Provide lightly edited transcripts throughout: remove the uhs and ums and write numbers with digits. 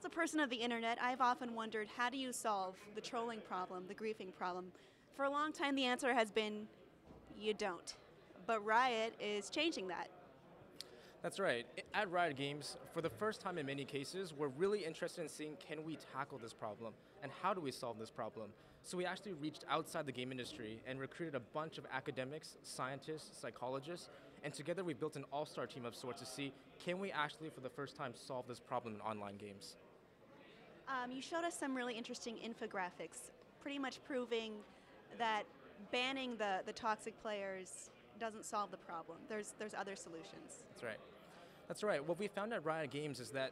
As a person of the internet, I've often wondered, how do you solve the trolling problem, the griefing problem? For a long time, the answer has been, you don't. But Riot is changing that. That's right. At Riot Games, for the first time in many cases, we're really interested in seeing, can we tackle this problem and how do we solve this problem? So we actually reached outside the game industry and recruited a bunch of academics, scientists, psychologists, and together we built an all-star team of sorts to see, can we actually for the first time solve this problem in online games? You showed us some really interesting infographics, pretty much proving that banning the toxic players doesn't solve the problem. There's other solutions. That's right. That's right. What we found at Riot Games is that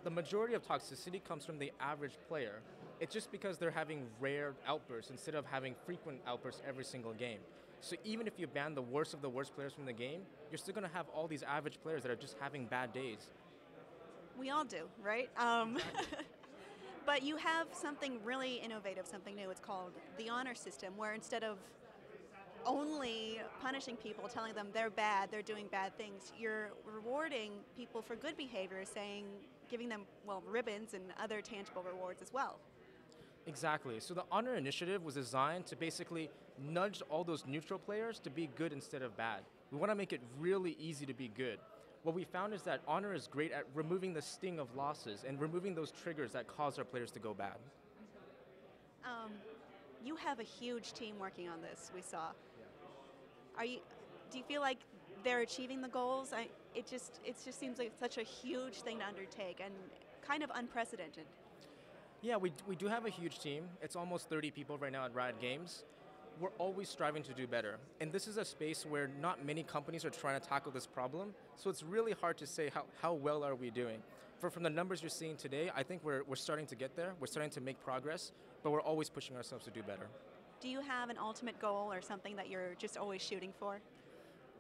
the majority of toxicity comes from the average player. It's just because they're having rare outbursts instead of having frequent outbursts every single game. So even if you ban the worst of the worst players from the game, you're still going to have all these average players that are just having bad days. We all do, right? But you have something really innovative, something new. It's called the honor system, where instead of only punishing people, telling them they're bad, they're doing bad things, you're rewarding people for good behavior, giving them, well, ribbons and other tangible rewards as well. Exactly. So the Honor Initiative was designed to basically nudge all those neutral players to be good instead of bad. We want to make it really easy to be good. What we found is that Honor is great at removing the sting of losses and removing those triggers that cause our players to go bad. You have a huge team working on this, we saw. Do you feel like they're achieving the goals? It just seems like such a huge thing to undertake and kind of unprecedented. Yeah, we do have a huge team. It's almost 30 people right now at Riot Games. We're always striving to do better. And this is a space where not many companies are trying to tackle this problem, so it's really hard to say how well are we doing. From the numbers you're seeing today, I think we're starting to get there. We're starting to make progress, but we're always pushing ourselves to do better. Do you have an ultimate goal or something that you're just always shooting for?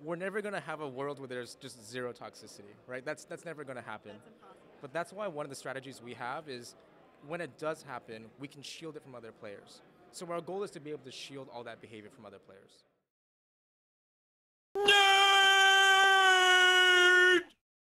We're never going to have a world where there's just zero toxicity, right? That's never going to happen. That's impossible. But that's why one of the strategies we have is when it does happen, we can shield it from other players. So our goal is to be able to shield all that behavior from other players.